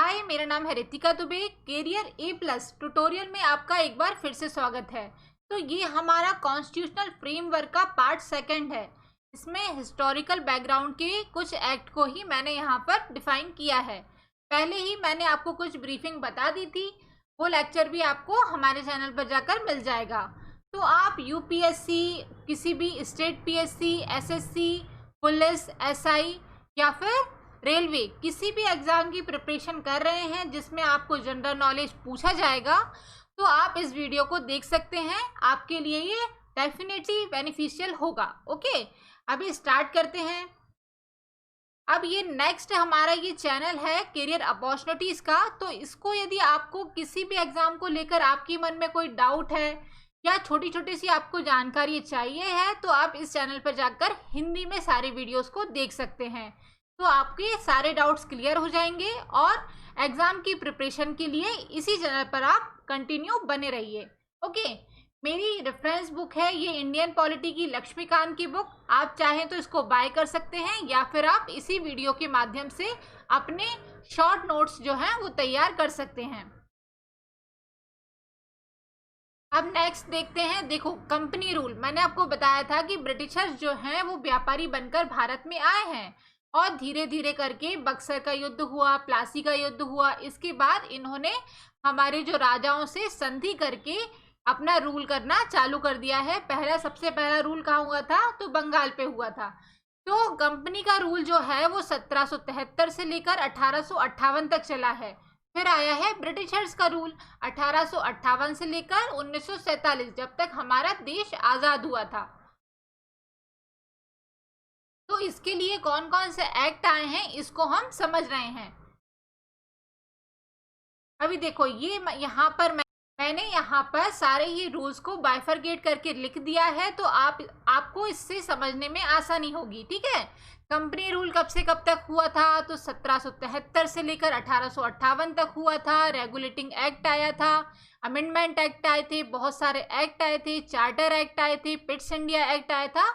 हाय, मेरा नाम है Ritika Dubey. Career A+ tutorial में आपका एक बार फिर से स्वागत है। तो ये हमारा कॉन्स्टिट्यूशनल फ्रेमवर्क का पार्ट 2 है। इसमें हिस्टोरिकल बैकग्राउंड के कुछ एक्ट को ही मैंने यहाँ पर डिफाइन किया है। पहले ही मैंने आपको कुछ ब्रीफिंग बता दी थी, वो लेक्चर भी आपको हमारे चैनल पर जाकर मिल जाएगा। तो आप UPSC, किसी भी state PSC, SSC, police, SI या फिर रेलवे किसी भी एग्ज़ाम की प्रिपरेशन कर रहे हैं जिसमें आपको जनरल नॉलेज पूछा जाएगा, तो आप इस वीडियो को देख सकते हैं। आपके लिए ये डेफिनेटली बेनिफिशियल होगा। ओके, अभी स्टार्ट करते हैं। अब ये नेक्स्ट हमारा ये चैनल है कैरियर अपॉर्चुनिटीज़ का। तो इसको यदि आपको किसी भी एग्ज़ाम को लेकर आपके मन में कोई डाउट है या छोटी छोटी सी आपको जानकारी चाहिए है, तो आप इस चैनल पर जाकर हिंदी में सारे वीडियोस को देख सकते हैं। तो आपके सारे डाउट्स क्लियर हो जाएंगे और एग्ज़ाम की प्रिपरेशन के लिए इसी चैनल पर आप कंटिन्यू बने रहिए। ओके, मेरी रेफरेंस बुक है ये इंडियन पॉलिटी की लक्ष्मीकांत की बुक। आप चाहें तो इसको बाय कर सकते हैं या फिर आप इसी वीडियो के माध्यम से अपने शॉर्ट नोट्स जो हैं वो तैयार कर सकते हैं। अब नेक्स्ट देखते हैं। देखो, कंपनी रूल मैंने आपको बताया था कि ब्रिटिशर्स जो हैं वो व्यापारी बनकर भारत में आए हैं और धीरे धीरे करके बक्सर का युद्ध हुआ, प्लासी का युद्ध हुआ। इसके बाद इन्होंने हमारे जो राजाओं से संधि करके अपना रूल करना चालू कर दिया है। सबसे पहला रूल कहाँ हुआ था? तो बंगाल पे हुआ था। तो कंपनी का रूल जो है वो 1773 से लेकर 1858 तक चला है। फिर आया है ब्रिटिशर्स का रूल 1858 से लेकर 1947, जब तक हमारा देश आज़ाद हुआ था। तो इसके लिए कौन कौन से एक्ट आए हैं इसको हम समझ रहे हैं। अभी देखो, ये यहाँ पर मैंने यहाँ पर सारे ही रूल्स को बाइफरगेट करके लिख दिया है, तो आपको इससे समझने में आसानी होगी। ठीक है, कंपनी रूल कब से कब तक हुआ था? तो 1773 से लेकर 1858 तक हुआ था। रेगुलेटिंग एक्ट आया था, अमेंडमेंट एक्ट आए थे, बहुत सारे एक्ट आए थे, चार्टर एक्ट आए थे, पिट्स इंडिया एक्ट आया था,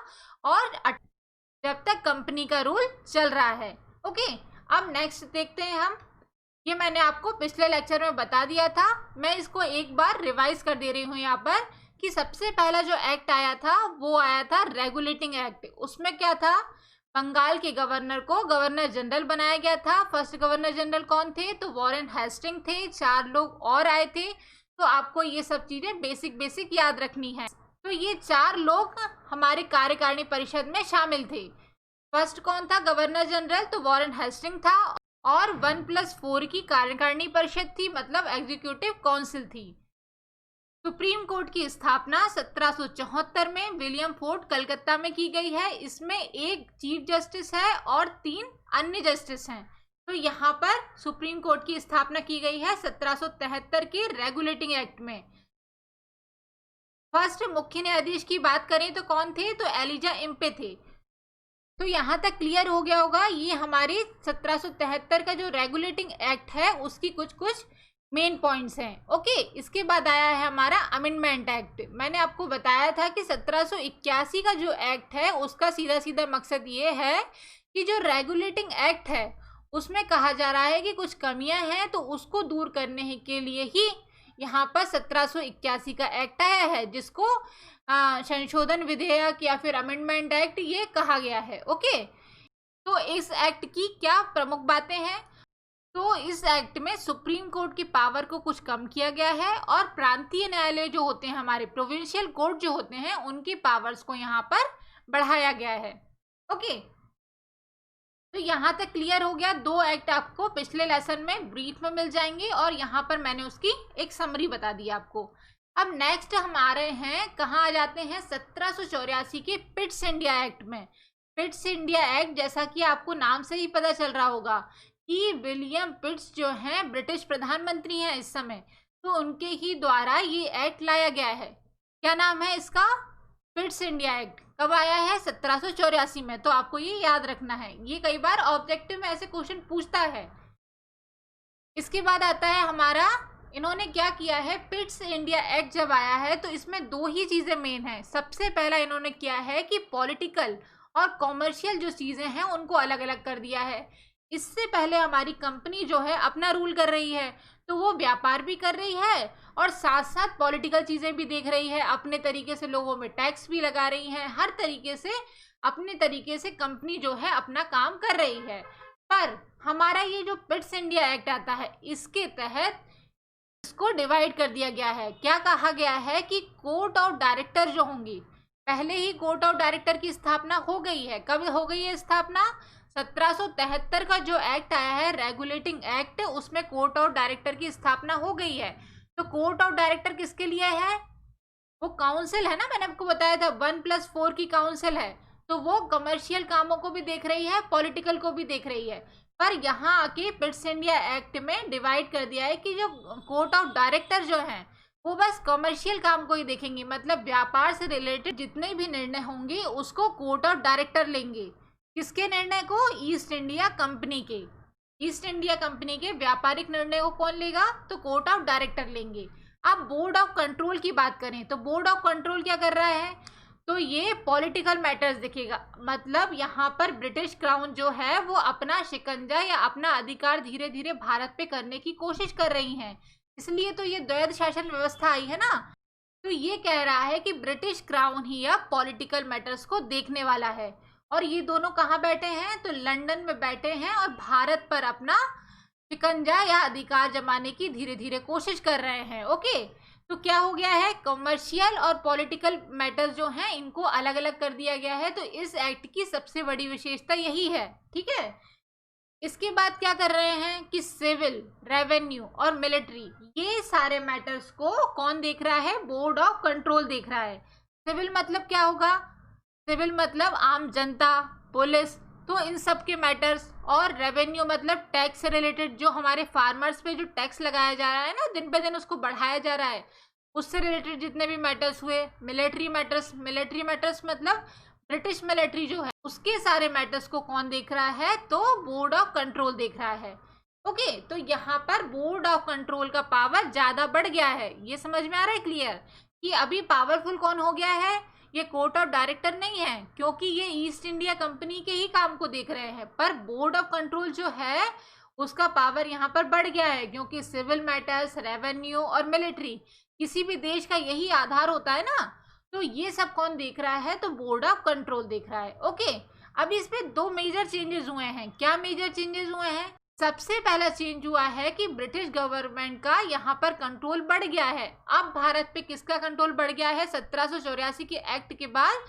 और जब तक कंपनी का रूल चल रहा है। ओके, अब नेक्स्ट देखते हैं हम। ये मैंने आपको पिछले लेक्चर में बता दिया था, मैं इसको एक बार रिवाइज कर दे रही हूँ यहाँ पर कि सबसे पहला जो एक्ट आया था वो आया था रेगुलेटिंग एक्ट। उसमें क्या था? बंगाल के गवर्नर को गवर्नर जनरल बनाया गया था। फर्स्ट गवर्नर जनरल कौन थे? तो वॉरेन हेस्टिंग थे। 4 लोग और आए थे। तो आपको ये सब चीज़ें बेसिक याद रखनी है। तो ये 4 लोग हमारे कार्यकारिणी परिषद में शामिल थे। फर्स्ट कौन था? गवर्नर जनरल, तो वॉरेन हेस्टिंग था। और 1+4 की कार्यकारिणी परिषद थी, मतलब एग्जीक्यूटिव काउंसिल थी। सुप्रीम कोर्ट की स्थापना 1774 में विलियम फोर्ड कलकत्ता में की गई है। इसमें एक चीफ जस्टिस है और 3 अन्य जस्टिस हैं। तो यहाँ पर सुप्रीम कोर्ट की स्थापना की गई है 1773 के रेगुलेटिंग एक्ट में। फर्स्ट मुख्य न्यायाधीश की बात करें तो कौन थे? तो एलिजा इम्पे थे। तो यहाँ तक क्लियर हो गया होगा। ये हमारे 1773 का जो रेगुलेटिंग एक्ट है उसकी कुछ मेन पॉइंट्स हैं। ओके, इसके बाद आया है हमारा अमेंडमेंट एक्ट। मैंने आपको बताया था कि 1781 का जो एक्ट है उसका सीधा मकसद ये है कि जो रेगुलेटिंग एक्ट है उसमें कहा जा रहा है कि कुछ कमियां हैं, तो उसको दूर करने के लिए ही यहाँ पर 1781 का एक्ट आया है, जिसको संशोधन विधेयक या फिर अमेंडमेंट एक्ट ये कहा गया है। ओके, तो इस एक्ट की क्या प्रमुख बातें हैं? तो इस एक्ट में सुप्रीम कोर्ट की पावर को कुछ कम किया गया है और प्रांतीय न्यायालय जो होते हैं, हमारे प्रोविंशियल कोर्ट जो होते हैं, उनकी पावर्स को यहाँ पर बढ़ाया गया है। ओके, तो यहाँ तक क्लियर हो गया। 2 एक्ट आपको पिछले लेसन में ब्रीफ में मिल जाएंगे और यहाँ पर मैंने उसकी एक समरी बता दी आपको। अब नेक्स्ट हम आ रहे हैं, कहाँ आ जाते हैं? 1784 के पिट्स इंडिया एक्ट में। पिट्स इंडिया एक्ट, जैसा कि आपको नाम से ही पता चल रहा होगा कि विलियम पिट्स जो हैं ब्रिटिश प्रधानमंत्री हैं इस समय, तो उनके ही द्वारा ये एक्ट लाया गया है। क्या नाम है इसका? Pitt's India act. कब आया है? 1784 में। तो आपको ये याद रखना है, ये कई बार ऑब्जेक्टिव में ऐसे क्वेश्चन पूछता है। इसके बाद आता है हमारा, इन्होंने क्या किया है? पिट्स इंडिया एक्ट जब आया है तो इसमें 2 ही चीज़ें मेन हैं। सबसे पहला इन्होंने किया है कि पॉलिटिकल और कॉमर्शियल जो चीज़ें हैं उनको अलग अलग कर दिया है। इससे पहले हमारी कंपनी जो है अपना रूल कर रही है, तो वो व्यापार भी कर रही है और साथ साथ पॉलिटिकल चीज़ें भी देख रही है, अपने तरीके से लोगों में टैक्स भी लगा रही है, हर तरीके से अपने तरीके से कंपनी जो है अपना काम कर रही है। पर हमारा ये जो पिट्स इंडिया एक्ट आता है, इसके तहत इसको डिवाइड कर दिया गया है। क्या कहा गया है कि कोर्ट ऑफ डायरेक्टर जो होंगी, पहले ही कोर्ट ऑफ डायरेक्टर की स्थापना हो गई है। कब हो गई है स्थापना? 1773 का जो एक्ट आया है रेगुलेटिंग एक्ट, उसमें कोर्ट ऑफ डायरेक्टर की स्थापना हो गई है। तो कोर्ट ऑफ डायरेक्टर किसके लिए है? वो काउंसिल है ना, मैंने आपको बताया था 1+4 की काउंसिल है। तो वो कमर्शियल कामों को भी देख रही है, पॉलिटिकल को भी देख रही है। पर यहाँ आके पिट्स इंडिया एक्ट में डिवाइड कर दिया है कि जो कोर्ट ऑफ डायरेक्टर जो हैं वो बस कमर्शियल काम को ही देखेंगे, मतलब व्यापार से रिलेटेड जितने भी निर्णय होंगे उसको कोर्ट ऑफ डायरेक्टर लेंगे। किसके निर्णय को? ईस्ट इंडिया कंपनी के। ईस्ट इंडिया कंपनी के व्यापारिक निर्णय को कौन लेगा? तो कोर्ट ऑफ डायरेक्टर लेंगे। अब बोर्ड ऑफ कंट्रोल की बात करें तो बोर्ड ऑफ कंट्रोल क्या कर रहा है? तो ये पॉलिटिकल मैटर्स देखेगा, मतलब यहाँ पर ब्रिटिश क्राउन जो है वो अपना शिकंजा या अपना अधिकार धीरे धीरे भारत पे करने की कोशिश कर रही हैं, इसलिए तो ये द्वैध शासन व्यवस्था आई है ना। तो ये कह रहा है कि ब्रिटिश क्राउन ही अब पॉलिटिकल मैटर्स को देखने वाला है। और ये दोनों कहाँ बैठे हैं? तो लंदन में बैठे हैं और भारत पर अपना शिकंजा या अधिकार जमाने की धीरे धीरे कोशिश कर रहे हैं। ओके, तो क्या हो गया है? कमर्शियल और पॉलिटिकल मैटर्स जो हैं इनको अलग अलग कर दिया गया है। तो इस एक्ट की सबसे बड़ी विशेषता यही है। ठीक है, इसके बाद क्या कर रहे हैं कि सिविल, रेवेन्यू और मिलिट्री, ये सारे मैटर्स को कौन देख रहा है? बोर्ड ऑफ कंट्रोल देख रहा है। सिविल मतलब क्या होगा? सिविल मतलब आम जनता, पुलिस, तो इन सब के मैटर्स। और रेवेन्यू मतलब टैक्स से रिलेटेड, जो हमारे फार्मर्स पे जो टैक्स लगाया जा रहा है ना, दिन पे दिन उसको बढ़ाया जा रहा है, उससे रिलेटेड जितने भी मैटर्स हुए। मिलिट्री मैटर्स मतलब ब्रिटिश मिलिट्री जो है उसके सारे मैटर्स को कौन देख रहा है? तो बोर्ड ऑफ कंट्रोल देख रहा है। ओके, तो यहाँ पर बोर्ड ऑफ कंट्रोल का पावर ज़्यादा बढ़ गया है। ये समझ में आ रहा है क्लियर कि अभी पावरफुल कौन हो गया है? ये कोर्ट ऑफ डायरेक्टर नहीं है, क्योंकि ये ईस्ट इंडिया कंपनी के ही काम को देख रहे हैं। पर बोर्ड ऑफ कंट्रोल जो है उसका पावर यहाँ पर बढ़ गया है, क्योंकि सिविल मैटर्स, रेवेन्यू और मिलिट्री किसी भी देश का यही आधार होता है ना। तो ये सब कौन देख रहा है? तो बोर्ड ऑफ कंट्रोल देख रहा है। ओके, अब इसमें दो मेजर चेंजेस हुए हैं। क्या मेजर चेंजेस हुए हैं? सबसे पहला चेंज हुआ है कि ब्रिटिश गवर्नमेंट का यहाँ पर कंट्रोल बढ़ गया है। अब भारत पे किसका कंट्रोल बढ़ गया है? 1784 के एक्ट के बाद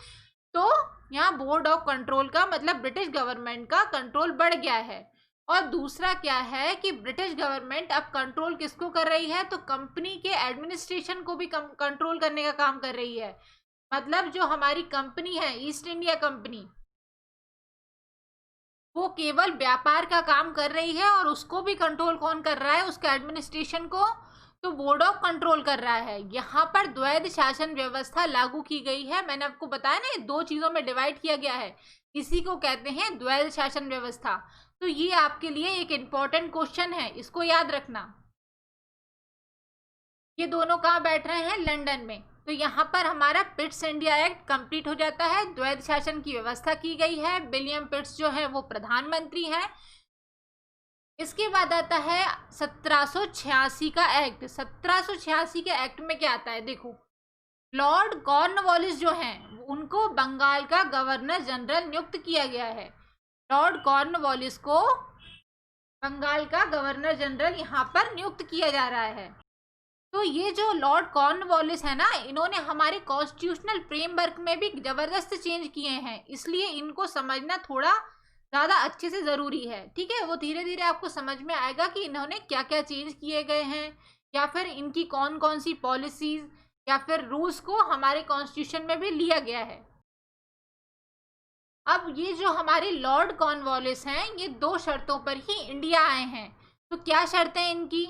तो यहाँ बोर्ड ऑफ कंट्रोल का मतलब ब्रिटिश गवर्नमेंट का कंट्रोल बढ़ गया है। और दूसरा क्या है कि ब्रिटिश गवर्नमेंट अब कंट्रोल किसको कर रही है? तो कंपनी के एडमिनिस्ट्रेशन को भी कंट्रोल करने का काम कर रही है। मतलब जो हमारी कंपनी है ईस्ट इंडिया कंपनी, वो केवल व्यापार का काम कर रही है और उसको भी कंट्रोल कौन कर रहा है? उसका एडमिनिस्ट्रेशन को तो बोर्ड ऑफ कंट्रोल कर रहा है। यहाँ पर द्वैध शासन व्यवस्था लागू की गई है। मैंने आपको बताया ना, दो चीजों में डिवाइड किया गया है, इसी को कहते हैं द्वैध शासन व्यवस्था। तो ये आपके लिए एक इम्पोर्टेंट क्वेश्चन है, इसको याद रखना। ये दोनों कहाँ बैठ रहे हैं? लंदन में। तो यहाँ पर हमारा पिट्स इंडिया एक्ट कंप्लीट हो जाता है। द्वैध शासन की व्यवस्था की गई है। विलियम पिट्स जो है वो प्रधानमंत्री हैं। इसके बाद आता है 1786 का एक्ट। 1786 के एक्ट में क्या आता है? देखो, लॉर्ड कॉर्नवालिस जो हैं उनको बंगाल का गवर्नर जनरल नियुक्त किया गया है। लॉर्ड कॉर्नवालिस को बंगाल का गवर्नर जनरल यहाँ पर नियुक्त किया जा रहा है। तो ये जो लॉर्ड कॉर्नवालिस है ना, इन्होंने हमारे कॉन्स्टिट्यूशनल फ्रेमवर्क में भी जबरदस्त चेंज किए हैं, इसलिए इनको समझना थोड़ा ज़्यादा अच्छे से ज़रूरी है। ठीक है, वो धीरे धीरे आपको समझ में आएगा कि इन्होंने क्या क्या चेंज किए गए हैं, या फिर इनकी कौन कौन सी पॉलिसीज या फिर रूल्स को हमारे कॉन्स्टिट्यूशन में भी लिया गया है। अब ये जो हमारे लॉर्ड कॉर्नवालिस हैं, ये दो शर्तों पर ही इंडिया आए हैं। तो क्या शर्तें हैं इनकी?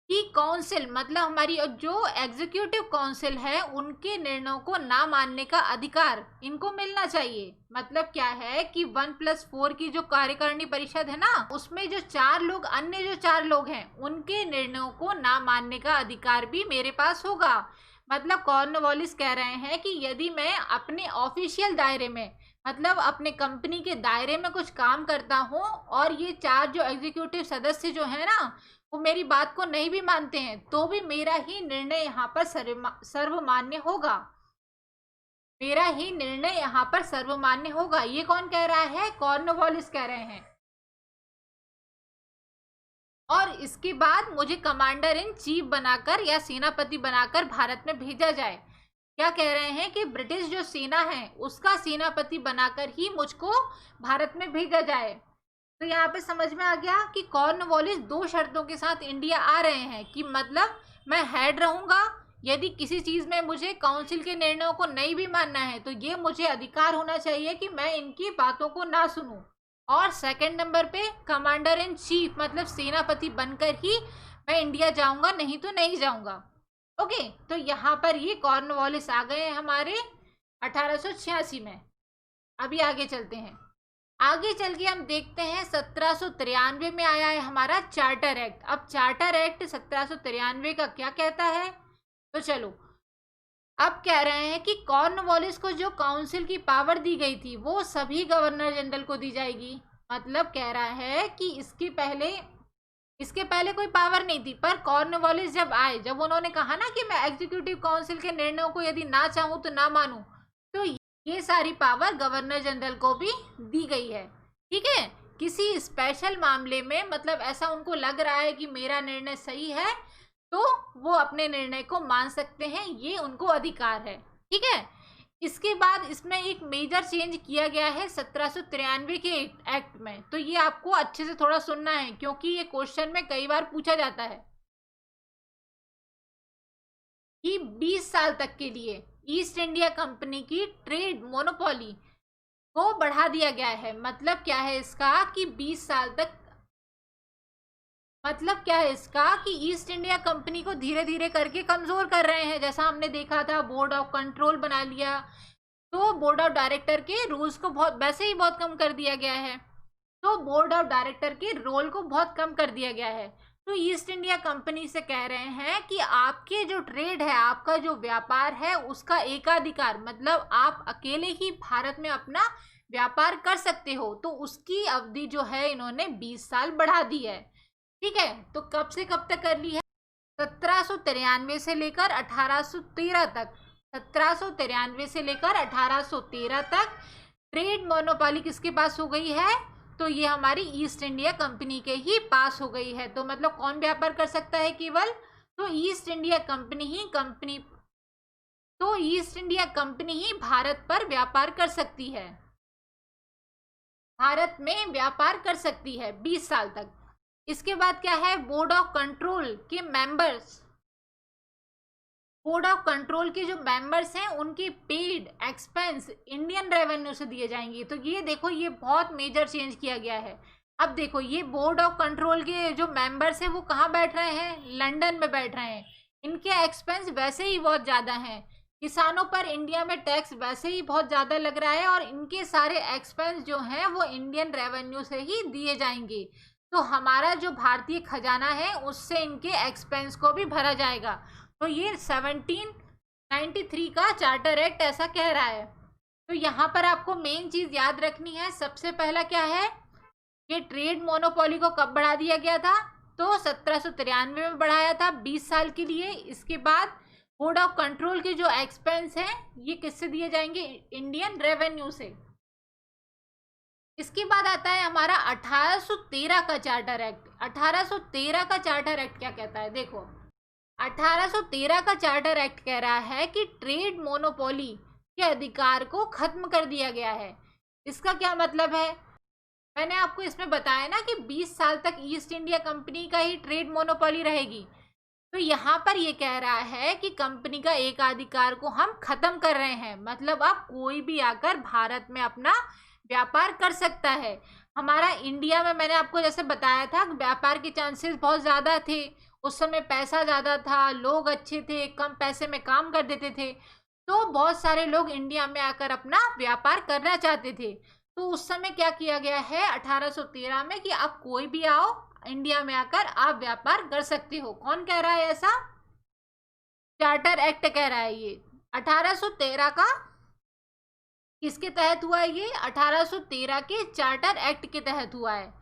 कि काउंसिल मतलब हमारी जो एग्जीक्यूटिव काउंसिल है उनके निर्णयों को ना मानने का अधिकार इनको मिलना चाहिए। मतलब क्या है कि 1+4 की जो कार्यकारिणी परिषद है ना, उसमें जो 4 लोग, अन्य जो 4 लोग हैं, उनके निर्णयों को ना मानने का अधिकार भी मेरे पास होगा। मतलब कॉर्नवालिस कह रहे हैं कि यदि मैं अपने ऑफिशियल दायरे में, मतलब अपने कंपनी के दायरे में कुछ काम करता हूँ और ये 4 जो एग्जीक्यूटिव सदस्य जो है ना, वो मेरी बात को नहीं भी मानते हैं तो भी मेरा ही निर्णय यहाँ पर सर्वमान्य होगा। मेरा ही निर्णय यहाँ पर सर्वमान्य होगा। ये कौन कह रहा है? कॉर्नवालिस कह रहे हैं। और इसके बाद मुझे कमांडर इन चीफ बनाकर या सेनापति बनाकर भारत में भेजा जाए। क्या कह रहे हैं कि ब्रिटिश जो सेना है उसका सेनापति बनाकर ही मुझको भारत में भेजा जाए। तो यहाँ पे समझ में आ गया कि कॉर्नवालिस 2 शर्तों के साथ इंडिया आ रहे हैं कि मतलब मैं हेड रहूंगा, यदि किसी चीज़ में मुझे काउंसिल के निर्णयों को नहीं भी मानना है तो ये मुझे अधिकार होना चाहिए कि मैं इनकी बातों को ना सुनूं। और सेकंड नंबर पे कमांडर इन चीफ मतलब सेनापति बनकर ही मैं इंडिया जाऊंगा, नहीं तो नहीं जाऊंगा। ओके, तो यहाँ पर ये कॉर्नवालिस आ गए हैं हमारे 1886 में। अभी आगे चलते हैं। आगे चल के हम देखते हैं 1793 में आया है हमारा चार्टर एक्ट। अब चार्टर एक्ट 1793 का क्या कहता है? तो चलो, अब कह रहे हैं कि कॉर्नवालिस को जो काउंसिल की पावर दी गई थी वो सभी गवर्नर जनरल को दी जाएगी। मतलब कह रहा है कि इसके पहले कोई पावर नहीं थी, पर कॉर्नवालिस जब आए, जब उन्होंने कहा ना कि मैं एग्जीक्यूटिव काउंसिल के निर्णयों को यदि ना चाहूँ तो ना मानूं, तो ये सारी पावर गवर्नर जनरल को भी दी गई है। ठीक है, किसी स्पेशल मामले में मतलब ऐसा उनको लग रहा है कि मेरा निर्णय सही है तो वो अपने निर्णय को मान सकते हैं, ये उनको अधिकार है। ठीक है, इसके बाद इसमें एक मेजर चेंज किया गया है 1793 के एक्ट में। तो ये आपको अच्छे से थोड़ा सुनना है क्योंकि ये क्वेश्चन में कई बार पूछा जाता है कि 20 साल तक के लिए ईस्ट इंडिया कंपनी की ट्रेड मोनोपोली को बढ़ा दिया गया है। मतलब क्या है इसका कि 20 साल तक, मतलब क्या है इसका कि ईस्ट इंडिया कंपनी को धीरे धीरे करके कमजोर कर रहे हैं। जैसा हमने देखा था, बोर्ड ऑफ कंट्रोल बना लिया, तो बोर्ड ऑफ डायरेक्टर के रूल्स को वैसे ही बहुत कम कर दिया गया है, तो बोर्ड ऑफ डायरेक्टर के रोल को बहुत कम कर दिया गया है। तो ईस्ट इंडिया कंपनी से कह रहे हैं कि आपके जो ट्रेड है, आपका जो व्यापार है, उसका एकाधिकार, मतलब आप अकेले ही भारत में अपना व्यापार कर सकते हो, तो उसकी अवधि जो है इन्होंने 20 साल बढ़ा दी है। ठीक है, तो कब से कब तक कर ली है? 1793 से लेकर 1813 तक। 1793 से लेकर 1813 तक ट्रेड मोनोपोली किसके पास हो गई है? तो ये हमारी ईस्ट इंडिया कंपनी के ही पास हो गई है। तो मतलब कौन व्यापार कर सकता है केवल? तो ईस्ट इंडिया कंपनी ही भारत पर व्यापार कर सकती है, भारत में व्यापार कर सकती है 20 साल तक। इसके बाद क्या है? बोर्ड ऑफ कंट्रोल के मेंबर्स, बोर्ड ऑफ कंट्रोल के जो मेंबर्स हैं उनकी पेड एक्सपेंस इंडियन रेवेन्यू से दिए जाएंगे। तो ये देखो, ये बहुत मेजर चेंज किया गया है। अब देखो, ये बोर्ड ऑफ कंट्रोल के जो मेंबर्स हैं वो कहाँ बैठ रहे हैं? लंदन में बैठ रहे हैं। इनके एक्सपेंस वैसे ही बहुत ज़्यादा हैं, किसानों पर इंडिया में टैक्स वैसे ही बहुत ज़्यादा लग रहा है और इनके सारे एक्सपेंस जो हैं वो इंडियन रेवेन्यू से ही दिए जाएंगे। तो हमारा जो भारतीय खजाना है उससे इनके एक्सपेंस को भी भरा जाएगा। तो ये 1793 का चार्टर एक्ट ऐसा कह रहा है। तो यहाँ पर आपको मेन चीज़ याद रखनी है। सबसे पहला क्या है? ये ट्रेड मोनोपोली को कब बढ़ा दिया गया था? तो 1793 में बढ़ाया था 20 साल के लिए। इसके बाद बोर्ड ऑफ कंट्रोल के जो एक्सपेंस हैं ये किससे दिए जाएंगे? इंडियन रेवेन्यू से। इसके बाद आता है हमारा 1813 का चार्टर एक्ट। 1813 का चार्टर एक्ट क्या कहता है? देखो, 1813 का चार्टर एक्ट कह रहा है कि ट्रेड मोनोपोली के अधिकार को खत्म कर दिया गया है। इसका क्या मतलब है? मैंने आपको इसमें बताया ना कि 20 साल तक ईस्ट इंडिया कंपनी का ही ट्रेड मोनोपोली रहेगी। तो यहाँ पर ये कह रहा है कि कंपनी का एकाधिकार को हम खत्म कर रहे हैं। मतलब अब कोई भी आकर भारत में अपना व्यापार कर सकता है। हमारा इंडिया में मैंने आपको जैसे बताया था व्यापार के चांसेस बहुत ज़्यादा थे, उस समय पैसा ज़्यादा था, लोग अच्छे थे, कम पैसे में काम कर देते थे, तो बहुत सारे लोग इंडिया में आकर अपना व्यापार करना चाहते थे। तो उस समय क्या किया गया है 1813 में कि आप कोई भी आओ, इंडिया में आकर आप व्यापार कर सकते हो। कौन कह रहा है ऐसा? चार्टर एक्ट कह रहा है। ये 1813 का किसके तहत हुआ है ये? 1813 के चार्टर एक्ट के तहत हुआ है।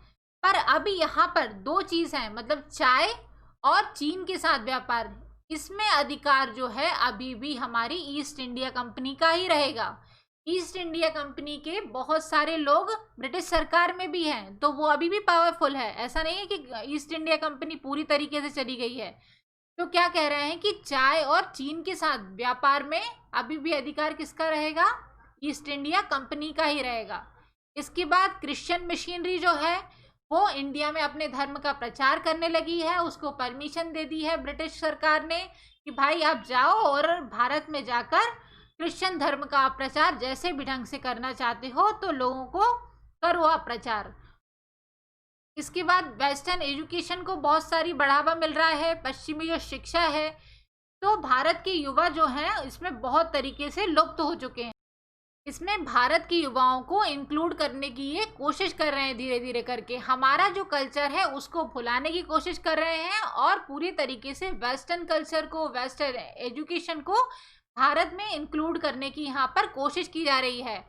पर अभी यहाँ पर दो चीज है, मतलब चाय और चीन के साथ व्यापार, इसमें अधिकार जो है अभी भी हमारी ईस्ट इंडिया कंपनी का ही रहेगा। ईस्ट इंडिया कंपनी के बहुत सारे लोग ब्रिटिश सरकार में भी हैं, तो वो अभी भी पावरफुल है। ऐसा नहीं है कि ईस्ट इंडिया कंपनी पूरी तरीके से चली गई है। तो क्या कह रहे हैं कि चाय और चीन के साथ व्यापार में अभी भी अधिकार किसका रहेगा? ईस्ट इंडिया कंपनी का ही रहेगा। इसके बाद क्रिश्चियन मिशनरी जो है वो इंडिया में अपने धर्म का प्रचार करने लगी है। उसको परमिशन दे दी है ब्रिटिश सरकार ने कि भाई आप जाओ और भारत में जाकर क्रिश्चियन धर्म का प्रचार जैसे भी ढंग से करना चाहते हो तो लोगों को करो आप प्रचार। इसके बाद वेस्टर्न एजुकेशन को बहुत सारी बढ़ावा मिल रहा है। पश्चिमी जो शिक्षा है, तो भारत के युवा जो हैं इसमें बहुत तरीके से लुप्त हो चुके हैं। इसमें भारत के युवाओं को इंक्लूड करने की ये कोशिश कर रहे हैं, धीरे धीरे करके हमारा जो कल्चर है उसको भुलाने की कोशिश कर रहे हैं और पूरी तरीके से वेस्टर्न कल्चर को, वेस्टर्न एजुकेशन को भारत में इंक्लूड करने की यहाँ पर कोशिश की जा रही है।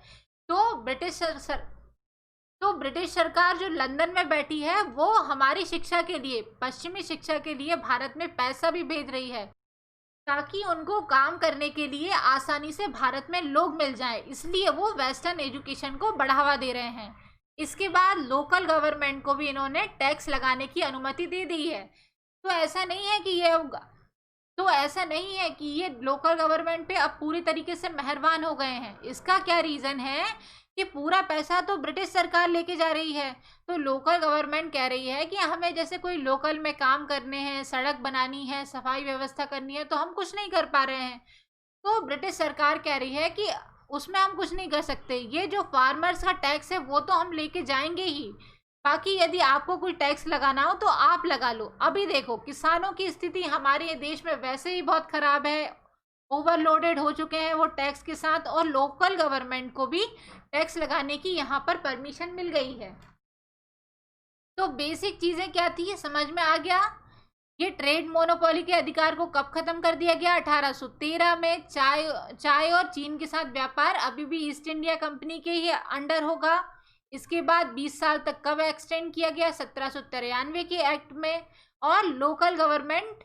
तो ब्रिटिश सरकार जो लंदन में बैठी है वो हमारी शिक्षा के लिए, पश्चिमी शिक्षा के लिए भारत में पैसा भी भेज रही है ताकि उनको काम करने के लिए आसानी से भारत में लोग मिल जाएं। इसलिए वो वेस्टर्न एजुकेशन को बढ़ावा दे रहे हैं। इसके बाद लोकल गवर्नमेंट को भी इन्होंने टैक्स लगाने की अनुमति दे दी है। तो ऐसा नहीं है कि ये लोकल गवर्नमेंट पे अब पूरी तरीके से मेहरबान हो गए हैं। इसका क्या रीज़न है कि पूरा पैसा तो ब्रिटिश सरकार लेके जा रही है। तो लोकल गवर्नमेंट कह रही है कि हमें जैसे कोई लोकल में काम करने हैं, सड़क बनानी है, सफाई व्यवस्था करनी है, तो हम कुछ नहीं कर पा रहे हैं। तो ब्रिटिश सरकार कह रही है कि उसमें हम कुछ नहीं कर सकते, ये जो फार्मर्स का टैक्स है वो तो हम लेके जाएंगे ही, बाकी यदि आपको कोई टैक्स लगाना हो तो आप लगा लो। अभी देखो किसानों की स्थिति हमारे देश में वैसे ही बहुत खराब है, ओवरलोडेड हो चुके हैं वो टैक्स के साथ, और लोकल गवर्नमेंट को भी टैक्स लगाने की यहाँ पर परमिशन मिल गई है। तो बेसिक चीज़ें क्या थी समझ में आ गया। ये ट्रेड मोनोपोली के अधिकार को कब खत्म कर दिया गया? 1813 में। चाय और चीन के साथ व्यापार अभी भी ईस्ट इंडिया कंपनी के ही अंडर होगा। इसके बाद 20 साल तक कब एक्सटेंड किया गया? 1793 के एक्ट में। और लोकल गवर्नमेंट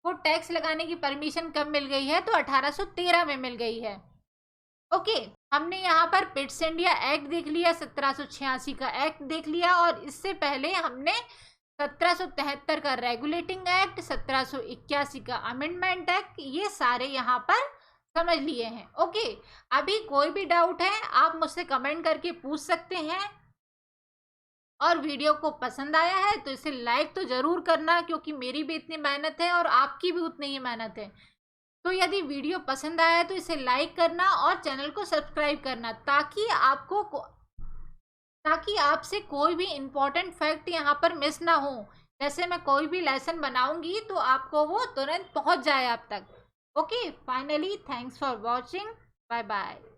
को टैक्स लगाने की परमिशन कब मिल गई है? तो 1813 में मिल गई है। ओके, हमने यहाँ पर पिट्स इंडिया एक्ट देख लिया, 1786 का एक्ट देख लिया, और इससे पहले हमने 1773 का रेगुलेटिंग एक्ट, 1781 का अमेंडमेंट एक्ट, ये सारे यहाँ पर समझ लिए हैं। ओके, अभी कोई भी डाउट है आप मुझसे कमेंट करके पूछ सकते हैं। और वीडियो को पसंद आया है तो इसे लाइक तो ज़रूर करना, क्योंकि मेरी भी इतनी मेहनत है और आपकी भी उतनी ही मेहनत है। तो यदि वीडियो पसंद आया है तो इसे लाइक करना और चैनल को सब्सक्राइब करना, ताकि आपसे कोई भी इम्पोर्टेंट फैक्ट यहाँ पर मिस ना हो। जैसे मैं कोई भी लेसन बनाऊंगी तो आपको वो तुरंत पहुँच जाए आप तक। Okay, finally thanks for watching, bye bye.